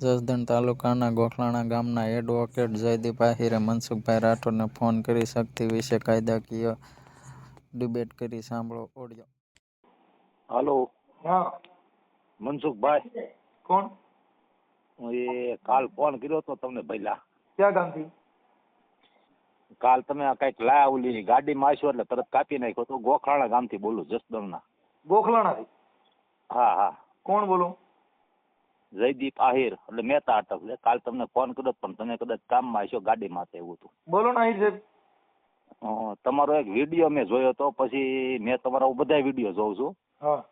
જસદણ તાલુકાના ગોખલાણા ગામના એડવોકેટ જયદીપ આહિરે મનસુખભાઈ રાઠોડને ફોન કરી શક્તિ વિશે કાયદાકીય ડિબેટ કરી. સાંભળો ઓડિયો. હાલો. હા મનસુખભાઈ કોણ? હું એ કાલ ફોન કર્યો હતો તમને પહેલા. ક્યાં ગામથી? કાલ તમે કઈક લાયા ઓલી ગાડીમાં આવ્યો એટલે તરત કાપી નાખ્યો તો. ગોખલાણા ગામથી બોલું, જસદણના. ગોખલાણાથી? હા હા. કોણ બોલો? જયદીપ આહિર એટલે મહેતા અટક છે. કાલ તમને ફોન કર્યો પણ તમે કદાચ કામમાં આવ્યો, ગાડીમાં એવું હતું. બોલો ને આહિર સાહેબ. તમારો એક વિડીયો મેં જોયો હતો, પછી મેં તમારા બધા વિડીયો જોઉં છું. હા.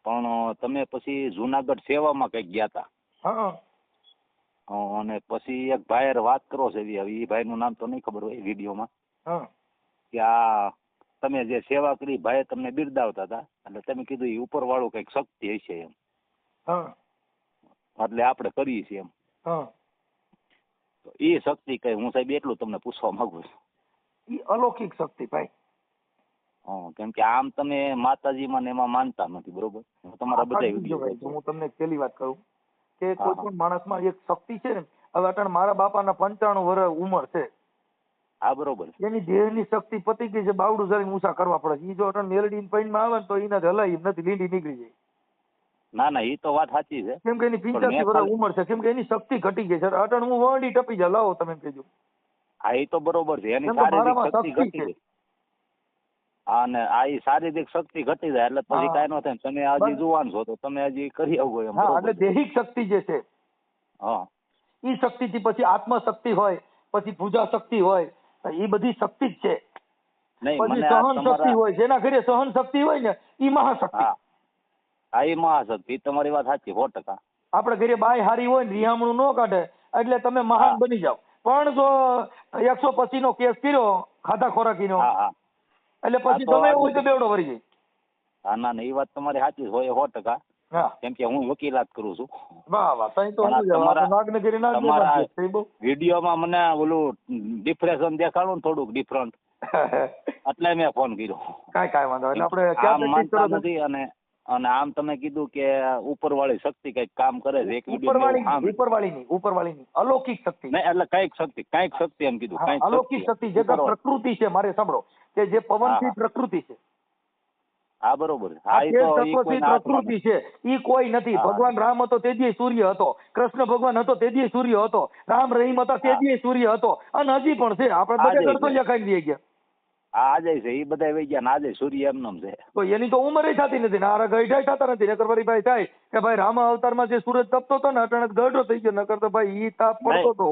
પણ તમે પછી જુનાગઢ સેવામાં કઈક ગયા હતા. હા. અને પછી એક ભાઈ વાત કરો છે, એ ભાઈ નું નામ તો નહીં ખબર હોય વિડીયોમાં. હા. કે આ તમે જે સેવા કરી ભાઈ તમને બિરદાવતા હતા, એટલે તમે કીધું એ ઉપર વાળું કઈક શક્તિ હશે એમ. હા. એટલે આપણે કરીએ છીએ એમ. હા. તો એ શક્તિ કઈ હું સાહેબ એટલું તમને પૂછવા માંગુ છું. એ અલૌકિક શક્તિ ભાઈ. કેમ કે આમ તમે માતાજીમાં ને એમાં માનતા નથી, બરોબર? તમારા બધા વિડીયો હું તમને પહેલી વાત કરું કે કોઈ પણ માણસમાં એક શક્તિ છે ને. હવે અટાણ મારા બાપાના 95 વર્ષ ઉંમર છે. હા બરોબર. એની દેહની શક્તિ પતી ગઈ છે, બાવડું જરીને ઊંચા કરવા પડે. એ જો અટાણ મેલડીન પૈનમાં આવે ને તો એને હલાય નથી, લીંડી નીકળી જાય. ના ના, એ તો વાત સાચી છે. કેમ કે એની 85 વર્ષ ઉંમર છે, કેમ કે એની શક્તિ ઘટી ગઈ છે. અટાણ હું વંડી ટપી જા લાવો તમે કહેજો. હા એ તો બરોબર છે, એની શારીરિક શક્તિ ઘટી ગઈ. અને આ શારીરિક શક્તિ ઘટી જાય એટલે પછી કાંઈ ન થાય. તમે હજી જુવાન છો તો તમે હજી કરી આવો એમ. હા, એટલે દૈહિક શક્તિ જે છે, હા, એ શક્તિ થી પછી આત્મશક્તિ હોય, પછી પૂજા શક્તિ હોય, એ બધી શક્તિ જ છે. પછી સહન શક્તિ હોય, જેના ઘરે સહન શક્તિ હોય ને એ મહાશક્તિ. હા એ મહાશક્તિ, તમારી વાત સાચી 100%. આપણે ઘરે બાય હારી હોય ને રિયામણું ન કાઢે એટલે તમે મહાન બની જાવ. પણ જો 125 નો કેસ કર્યો ખાધા ખોરાકીનો, એટલે પછી તમે એવું હોય તો બેવડો વળી જાય. હા ના ના, એ વાત તમારી સાચી હોય 100%. કેમ કે હું વકીલાત કરું છું. વાહ વાહ. તમારા વિડીયોમાં મને ઓલું ડિપ્રેશન દેખાડું ને થોડુંક ડિફરન્ટ, એટલે મેં ફોન કર્યો. કાંઈ વાંધો એટલે આપણે માનતા નથી. અને આમ તમે કીધું કે ઉપરવાળી શક્તિ કઈક કામ કરે છે. એક ઉપરવાળીની અલૌકિક શક્તિ નહીં, એટલે કઈક શક્તિ એમ કીધું. અલૌકિક શક્તિ જે પ્રકૃતિ છે, મારે સાંભળો, કે જે પવનથી પ્રકૃતિ છે. હા બરોબર. પ્રકૃતિ છે, ઈ કોઈ નથી. ભગવાન રામ હતો તે દી સૂર્ય હતો, કૃષ્ણ ભગવાન હતો તે દી સૂર્ય હતો, રામ રહીમ હતા તે દી સૂર્ય હતો, અને હજી પણ છે. આપણે બધા કરતો ખાઈ દઈએ ગયા. આજે છે એ બધા વહી ગયા, આજે સૂર્ય એમનેમ છે. તો એની તો ઉંમર થતી નથી ને, આ ગઈઢાઈ થતા નથી. નકર ભાઈ થાય કે ભાઈ રામ અવતારમાં જે સૂરજ તપતો હતો ને, અટાણે ગઢો થઈ ગયો. નકર તો ભાઈ ઈ તાપ પડતો હતો.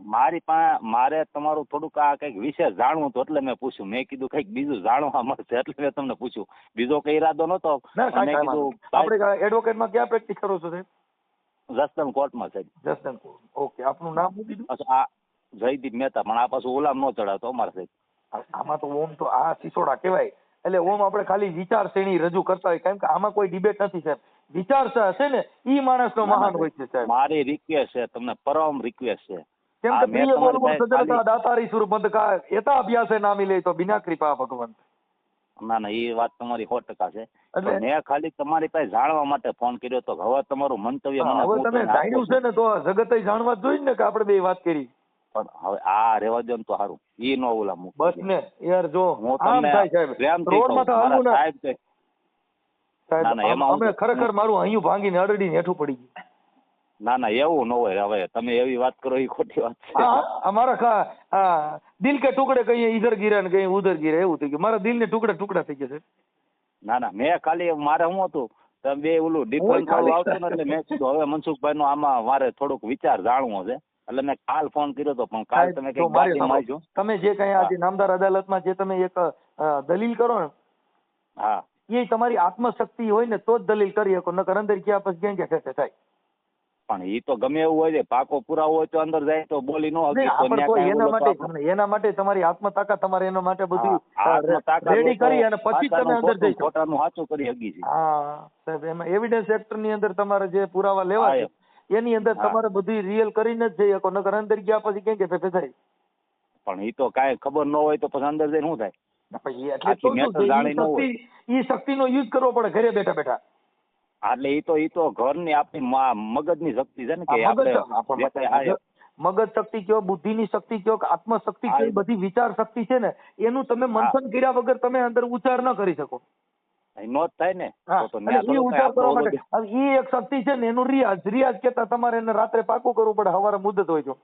મારે તમારું થોડુંક આ કઈક વિશેષ જાણવું હતું, એટલે મેં પૂછ્યું. મેં કીધું કઈક બીજું જાણવા મળશે એટલે મેં તમને પૂછ્યું. બીજો કઈ ઈરાદો નતો. આપણે એડવોકેટમાં ક્યાં પ્રેક્ટિસ કરો છો સાહેબ? જસદણ કોર્ટમાં સાહેબ. જસદણ કોર્ટ. ઓકે, આપનું નામ શું કીધું? આ જયદીપ મહેતા, પણ આ પાછું ઓલામ ન ચડાવતો અમારે સાહેબ. આમાં તો ઓમ તો આ સિસોડા કહેવાય. એટલે ઓમ આપણે ખાલી વિચાર શ્રેણી રજૂ કરતા હોય, કેમ કે આમાં કોઈ ડિબેટ નથી સાહેબ. વિચાર છે ને ઈ માણસનો મહાન હોય છે સાહેબ. મારી રિક્વેસ્ટ છે તમને, પરમ રિક્વેસ્ટ છે. કેમ કે પ્રિય બોલવું સજળતા દાતારી સુર બંધકા એતા અભ્યાસે ના મિલે તો બિના કૃપા ભગવંત. ના ના, એ વાત તમારી 100% છે. મેં ખાલી તમારી પાસે જાણવા માટે ફોન કર્યો તો. હવે તમારું મંતવ્ય મને હવે તમે જાણ્યું છે ને તો જગતે જાણવા જોઈએ ને કે આપણે બે વાત કરી. પણ હવે આ રેવા દો ને તો સારું. ઈ નો ઓલા મૂક બસ ને યાર. જો હું તમને પ્રેમથી કહું સાહેબ કે અમે ખરેખર મારું અહીંયા ભાંગીને અડડીને હેઠું પડી ગયું. ના ના, એવું ન હોય. હવે તમે એવી વાત કરો એ ખોટી વાત છે. અમારા દિલ કે ટુકડે કહીએ ઈધર ગીરે ને કહીએ ઉધર ગીરે, એવું થઈ ગયું. મારા દિલ ને ટુકડા થઈ ગયા છે. ના ના, મેં ખાલી મારે શું હતું, તમે બે ઓલું ડિફરન્સ આવતું ને એટલે મેં કીધું હવે મનસુખભાઈ નો આમાં મારે થોડોક વિચાર જાણવો છે. એટલે મેં કાલ ફોન કર્યો હતો, પણ કાલ તમે કઈ ગાડીમાં આવજો. તમે જે કઈ આજે નામદાર અદાલતમાં જે તમે એક દલીલ કરો ને, હા, એ તમારી આત્મશક્તિ હોય ને તો જ દલીલ કરી શકો. નકર અંદર ક્યાં પછી ક્યાં ખેંચે થાય. પણ એ તો ગમે એવું હોય છે, પાકો પુરાવો હોય તો અંદર જાય તો બોલી ન હકી. એના માટે તમારી આત્મતાકાત, તમારે એના માટે બધું રેડી કરી અને પછી તમે અંદર જઈ શકો. ખોટાનું સાચું કરી હકી છે. હા સાહેબ, એમાં એવિડન્સ એક્ટ ની અંદર તમારે જે પુરાવા લેવા છે એની અંદર તમારે બધી રિયલ કરીને જ જઈ શકો. નકર અંદર ગયા પછી ક્યાં કે ફેફે થાય. પણ એ તો કાંઈ ખબર ન હોય તો પછી અંદર જઈને શું થાય? એ શક્તિ નો યુઝ કરવો પડે ઘરે બેઠા બેઠા. એટલે ઈ તો ઘરની આપણી મગજની શક્તિ છે ને કે આપણે મગજ શક્તિ કયો, બુદ્ધિની શક્તિ કયો, આત્મશક્તિ કયો, બધી વિચાર શક્તિ છે ને એનું તમે મંથન કર્યા વગર તમે અંદર ઉચ્ચાર ન કરી શકો. નો થાય ને એ ઉચ્ચાર કરવા માટે એ એક શક્તિ છે ને એનું રિયાઝ કેતા તમારે એને રાત્રે પાકું કરવું પડે, સવારે મુદત હોય તો.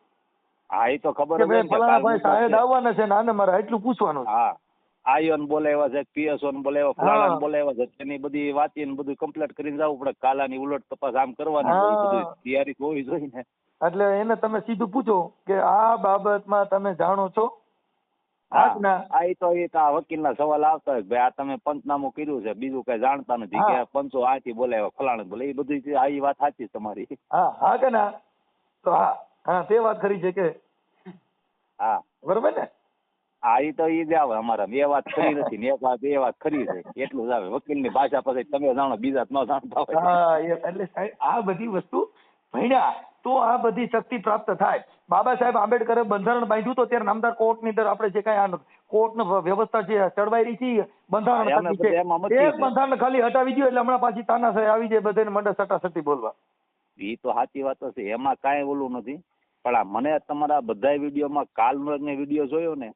હા એ તો ખબર જ ફલાણા ભાઈ સાહેબ આવવાના છે ને આને મારે એટલું પૂછવાનું. હા આઈઓન બોલાવ્યા છે, પીએસઓન બોલાવ્યા, ફલાણા બોલાવ્યા છે, એની બધી વાંચીને બધું કમ્પ્લીટ કરીને જવું પડે. કાલાની ઉલટ તપાસ આમ કરવાની બધી તૈયારી હોવી જોઈએ ને. એટલે એને તમે સીધું પૂછો કે આ બાબતમાં તમે જાણો છો? આ વકીલ ના સવાલ આવતા હોય ભાઈ આ તમે પંચનામું કર્યું છે, બીજું કઈ જાણતા નથી કે પંચો આથી બોલાવ્યા, ફલાણે બોલે, એ બધી આ વાત સાચી તમારી. હા કે ના? તો હા તે વાત ખરી છે કે હા બરોબર ને. હા એ તો ઈ જ આવે અમારા, એ વાત ખરી નથી ને એક વાત એ વાત ખરી છે, એટલું જ આવે. વકીલ ની ભાષા પછી તમે જાણો, બીજા ન જાણતા હોય. હા એટલે સાહેબ આ બધી વસ્તુ ભણ્યા તો આ બધી શક્તિ પ્રાપ્ત થાય. બાબા સાહેબ આંબેડકરે બંધારણ બાંધ્યું તો ત્યારે નામદાર કોર્ટ ની અંદર આપણે જે કઈ કોર્ટ ની વ્યવસ્થા છે ચડવાઈ રહી છે બંધારણ બંધારણ ખાલી હટાવી દો એટલે હમણાં પાછી તાનાશાહી આવી જાય, બધાને મંડે સટાસટી બોલવા. એ તો સાચી વાત છે, એમાં કાંઈ ઓલું નથી. પણ આ મને તમારા બધા વિડીયોમાં કાલનો વિડીયો જોયો ને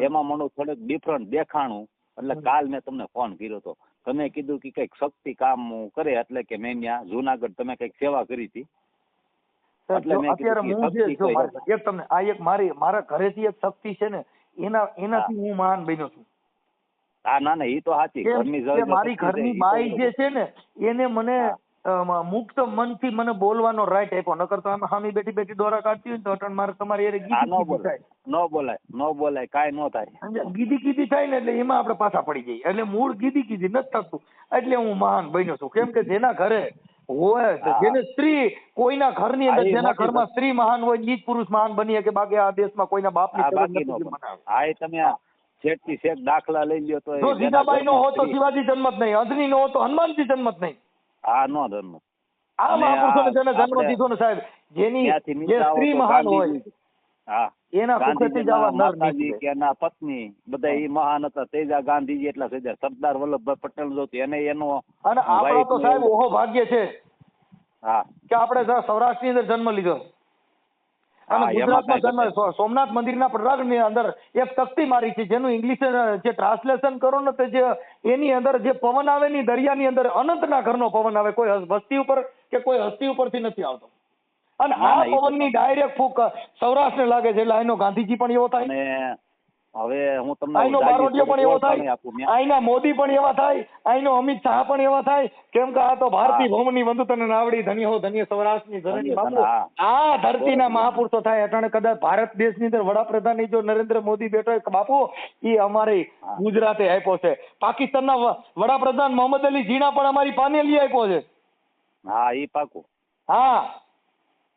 એમાં મને થોડુંક ડિફરન્ટ દેખાણું, એટલે કાલ મેં તમને ફોન કર્યો હતો. તમે કીધું કે કઈક શક્તિ કામ કરે, એટલે કે મેં ત્યાં જુનાગઢ તમે કઈક સેવા કરી હતી. અત્યારે હું જે એક તમને આ એક મારા ઘરેથી એક શક્તિ છે ને એનાથી હું મહાન બન્યો છું. હા ના એ તો સાચી. મારી ઘરની બાઈ જે છે ને એને મને મુક્ત મનથી મને બોલવાનો રાઈટ આપ્યો. નકર તો આમાં હામી બેઠી બેઠી દોરા કાઢતી હોય ને તો અટણ મારે તમારી એરે ન બોલાય કાંઈ ન થાય. ગીધી થાય ને એટલે એમાં આપણે પાછા પડી જઈએ. એટલે મૂળ ગીધી નથી થતું, એટલે હું મહાન બન્યો છું. કેમ કે જેના ઘરે હોય, જેને સ્ત્રી કોઈના ઘરની અંદર, જેના ઘરમાં સ્ત્રી મહાન હોય ઈ જ પુરુષ મહાન બની શકે. બાકી આ દેશમાં કોઈના બાપની હા તમે શેઠથી શેઠ દાખલા લઈ લ્યો તો જો જીજાબાઈ નો હોત તો શિવાજી જન્મત નહીં, અંજની નો હોત તો હનુમાનજી જન્મત નહીં. હા નો જન્મ. આ મહાપુરુષોને જેને જન્મ દીધો ને સાહેબ, જેની જે સ્ત્રી મહાન હોય એના સુખેથી જવા નર નીકળે. કે એના પત્ની બધા ઈ મહાન હતા. તેજા ગાંધીજી એટલા છે, સરદાર વલ્લભભાઈ પટેલ જો એને એનો. અને આપણો તો સાહેબ ઓહો ભાગ્ય છે કે આપણે સૌરાષ્ટ્ર ની અંદર જન્મ લીધો અને ગુજરાતમાં જન્મ. સોમનાથ મંદિરના પ્રયાગની અંદર એક તકતી મારી છે જેનું ઇંગ્લિશ જે ટ્રાન્સલેશન કરો ને તે જે એની અંદર જે પવન આવે ની દરિયાની અંદર અનંતના ઘરનો પવન આવે, કોઈ વસ્તી ઉપર કે કોઈ હસ્તી ઉપરથી નથી આવતો. અને આ પવનની ડાયરેક્ટ ફૂંક સૌરાષ્ટ્રને લાગે છે. એટલે આનો ગાંધીજી પણ એવો થાય, હવે હું તમને આઈનો બારોટિયો પણ એવો થાય, આઈના મોદી પણ એવા થાય, આઈનો અમિત શાહ પણ એવા થાય. કેમ કે આ તો ભારતીય ભૌમની બંધુ તને નાવડી ધન્ય હો ધન્ય સૌરાષ્ટ્રની ધરણી. બાપુ આ ધરતીના મહાપુરુષો થાય. અટાણે કદાચ ભારત દેશની અંદર વડાપ્રધાન જો નરેન્દ્ર મોદી બેઠો હોય બાપુ, એ અમારી ગુજરાતે આપ્યો છે. પાકિસ્તાનના વડાપ્રધાન મોહમ્મદ અલી જીણા પણ અમારી પાનેલી આપ્યો છે. હા એ પાકું. હા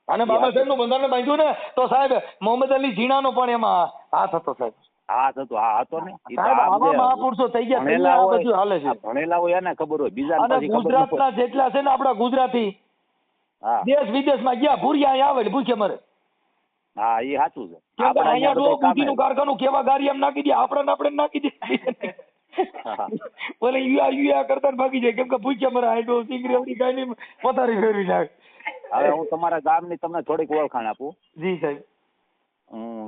અને બાબા સાહેબ નું બંધારણ બાંધ્યું ને તો સાહેબ મોહમ્મદ અલી જીણાનો પણ એમાં હાથ હતો સાહેબ. મહાપુરુષો થઈ ગયા. બધું હાલે છે. ભણેલા હોય એને ખબર હોય. બીજા ગુજરાતના જેટલા છે ને આપડા ગુજરાતી દેશ વિદેશમાં ગયા ભૂરિયા આવે ભૂખે મરે. હા એ સાચું છે. અહીંયા ડોકું કારખાનું કેવા ગાડી એમ નાખી દે, આપણે નાખી દે. બોલે યુયા કરતા ભાગી જાય. કેમ કે ભૂખ્યા મરે આઈડો સિંગરેવડી ગાય ની પથારી ફેરવી નાખ. હવે હું તમારા ગામની તમને થોડીક ઓળખાણ આપું. જી સાહેબ.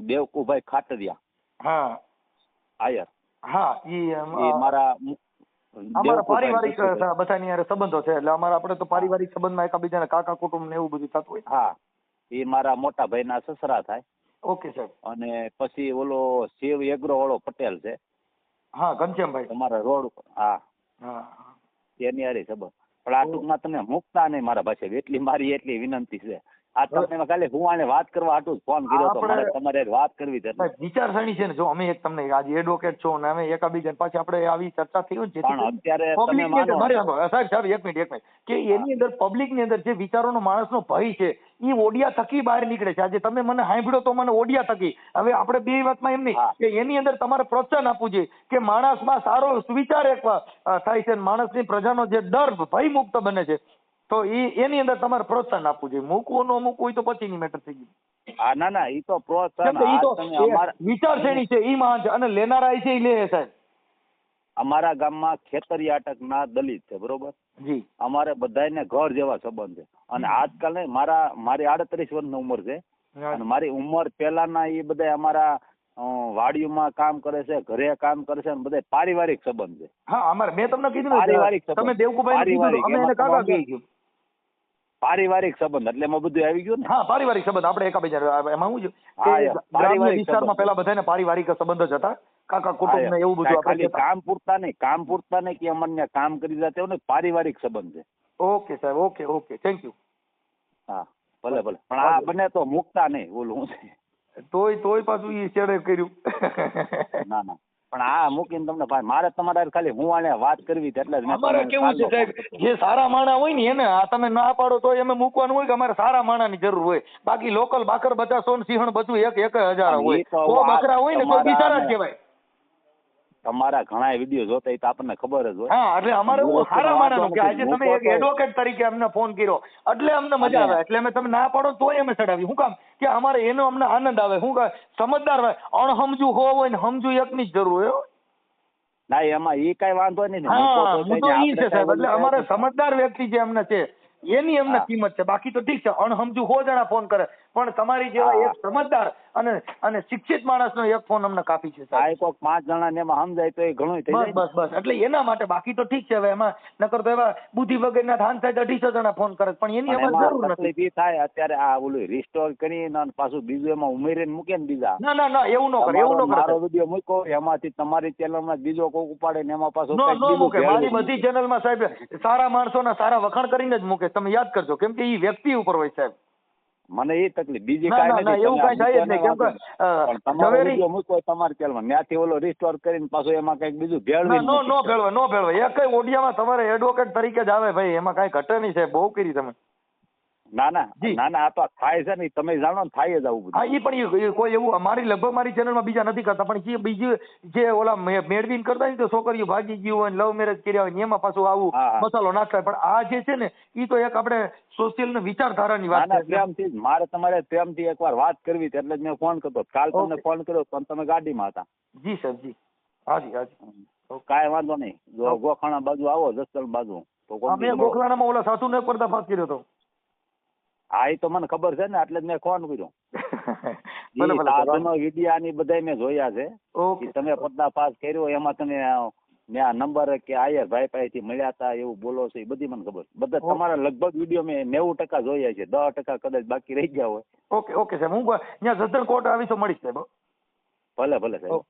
દેવકુભાઈ ખાટરિયા. હા આયર. હા ઈ મારા અમારા પારિવારિક બધાની યાર સંબંધો છે. એટલે અમારા આપણે તો પારિવારિક સંબંધમાં એકબીજાના કાકા કુટુંબ ને એવું બધું થતું હોય. હા એ મારા મોટા ભાઈ ના સસરા થાય. ઓકે સાહેબ. અને પછી ઓલો શિવ એગ્રો વાળો પટેલ છે. હા ઘનશ્યામભાઈ તમારા રોડ. હા હા એની હારી સંબંધ. પણ આ ટૂંકમાં તમે મૂકતા નહીં મારા પાસે, એટલી મારી એટલી વિનંતી છે. આ તમને ખાલી હું આને વાત કરવા હાટું જ ફોન કર્યો હતો. મારે તમારે વાત કરવી છે. વિચારસરણી છે ને, જો અમે એક તમને આજે એડવોકેટ છો ને અમે એકાબીજા પાછી આપણે આવી ચર્ચા થઈ હોય પણ અત્યારે તમે માનો સાહેબ એક મિનિટ કે એની અંદર પબ્લિક ની અંદર જે વિચારોનો માણસનો ભય છે એ ઓડિયા થકી બહાર નીકળે છે. આજે તમે મને સાંભળ્યો તો મને ઓડિયા થકી. હવે આપણે બે વાતમાં એમ નહીં કે એની અંદર તમારે પ્રોત્સાહન આપવું જોઈએ કે માણસમાં સારો સુવિચાર એક થાય છે, માણસની પ્રજાનો જે ડર ભય મુક્ત બને છે. તો એની અંદર તમારે પ્રોત્સાહન આપવું જોઈએ. મૂકવું ન મૂકવું હોય તો પછીની મેટર થઈ ગઈ. હા ના એ તો પ્રોત્સાહન વિચારશ્રેણી છે એ મહાન છે અને લેનારા છે એ લે સાહેબ. અમારા ગામમાં ખેતરિયા અટકના દલિત છે, બરોબર. જી. અમારે બધાને ઘર જેવા સંબંધ છે. અને આજકાલ ને મારી 38 વર્ષની ઉંમર છે. અને મારી ઉંમર પહેલાના એ બધા અમારા વાડીઓમાં કામ કરે છે, ઘરે કામ કરે છે, અને બધા પારિવારિક સંબંધ છે. હા, અમારે મેં તમને કીધું પારિવારિક ને, તમે દેવકુભાઈ અમે એને કાકા કહી ગયું. પારિવારિક સંબંધ એટલે એમાં બધું આવી ગયું ને. હા, પારિવારિક સંબંધ આપણે એકાબીજા એમાં શું છે, ગ્રામ્ય વિસ્તારમાં પેલા બધાને પારિવારિક સંબંધ જ હતા, કાકા કુટુંબ ને એવું બધું. ખાલી કામ પૂરતા નહીં કે અમને કામ કરી જાય તેવું નહીં, પારિવારિક સંબંધ છે. ઓકે સાહેબ, ઓકે ઓકે, થેન્ક યુ. હા, ભલે ભલે, પણ આ બને તો મુકતા નહીં, બોલું તોય પાછું ઈ છેડે કર્યું. ના ના, પણ આ મૂકીને તમને ભાઈ મારે તમારે ખાલી હું આને વાત કરવી એટલે જ. અમારે કેવું છે સાહેબ, જે સારા માણા હોય ને એને આ તમે ના પાડો તો એમ મૂકવાનું હોય કે અમારે સારા માણાની જરૂર હોય. બાકી લોકલ બાકર બધા સોન સિંહણ બધું 1,000 હોય, તો બકરા હોય ને તો બિચારા જ કહેવાય. તમારા ઘણા વિડીયો જોતા તો આપણને ખબર જ હોય. હા, એટલે અમારે એવું સારા માણાનું કે આજે તમે એક એડવોકેટ તરીકે અમને ફોન કર્યો એટલે અમને મજા આવે, એટલે અમે તમે ના પાડો તોય અમે ચડાવી. શું કામ કે અમારે એનો અમને આનંદ આવે. શું કામ સમજદાર હોય, અણહમજુ હોય ને સમજુ એકની જ જરૂર હોય. ના, એમાં એ કઈ વાંધો નહીં. હા, હું તો ઈ છે સાહેબ, એટલે અમારે સમજદાર વ્યક્તિ જે અમને છે એની અમને કિંમત છે. બાકી તો ઠીક છે, અણહમજુ 100 જણા ફોન કરે, પણ તમારી જેવા એક સમજદાર અને શિક્ષિત માણસનો એક ફોન અમને કાફી છે. આ કોક 5 જણા ને એમાં સમજાય તો એ ઘણું થઈ જાય. બસ એટલે એના માટે. બાકી તો ઠીક છે, હવે એમાં નકર તો એવા બુદ્ધિ વગરના ધાન થાય 250 જણા ફોન કરે, પણ એની અમારે જરૂર નથી. થાય અત્યારે આ ઓલું રિસ્ટોર કરીને પાછું બીજું એમાં ઉમેરીને મૂકે ને બીજા. ના, એવું ન કરે, એવું ન કરે. મારો વિડીયો મૂકો એમાંથી તમારી ચેનલમાં બીજો કોક ઉપાડે ને એમાં પાછું નો મૂકે. મારી બધી ચેનલમાં સાહેબ સારા માણસોના સારા વખાણ કરીને જ મૂકે. તમે યાદ કરજો, કેમ કે એ વ્યક્તિ ઉપર હોય સાહેબ. મને એ તકલીફ, બીજી કાંઈ નથી. એવું કાંઈ થાય જ નહીં, કેમ કે તમારો વિડીયો મૂકો તમારી ચેનલમાં, ત્યાંથી ઓલો રિસ્ટોર કરીને પાછું એમાં કઈક બીજું ભેળવી. નો ભેળવે. એક કઈ ઓડિયામાં તમારે એડવોકેટ તરીકે જ આવે ભાઈ, એમાં કાંઈ ઘટે નહીં સાહેબ. બહુ કરી તમે. ના, આ તો થાય છે ને, તમે જાણો ને, થાય જ આવું બધું. હા, એ પણ કોઈ એવું મારી લગભગ મારી ચેનલમાં બીજા નથી કરતા, પણ જે બીજું જે ઓલા મેળવીને કરતા હોય તો છોકરીઓ ભાગી ગયું હોય, લવ મેરેજ કર્યા હોય એમાં પાછું આવું મસાલો નાખતા. પણ આ જે છે ને એ તો એક આપણે સોશિયલ ને વિચારધારાની વાત છે. પ્રેમથી મારે તમારે પ્રેમથી એકવાર વાત કરવી હતી એટલે જ મેં ફોન કર્યો. કાલ તમને ફોન કર્યો પણ તમે ગાડીમાં હતા. જી સાહેબ, જી. હાજી. કાંઈ વાંધો નહીં. જો ગોખાણા બાજુ આવો, જસદણ બાજુ તો મેં ગોખલાણામાં ઓલા સાસુ ને પર્દાફાશ કર્યો હતો. હા, એ તો મને ખબર છે ને, એટલે જ મેં ફોન કર્યો. વિડીયો આની બધા મેં જોયા છે. તમે પર્દાફાશ કર્યો એમાં તમે મેં આ નંબર કે આયર ભાઈ પાસેથી મળ્યા હતા એવું બોલો છો, એ બધી મને ખબર. બધા તમારા લગભગ વિડીયો મેં 90% જોયા છે, 10% કદાચ બાકી રહી ગયા હોય. ઓકે સાહેબ, હું ત્યાં જસદણ કોર્ટ આવી તો મળીશ સાહેબ. ભલે સાહેબ.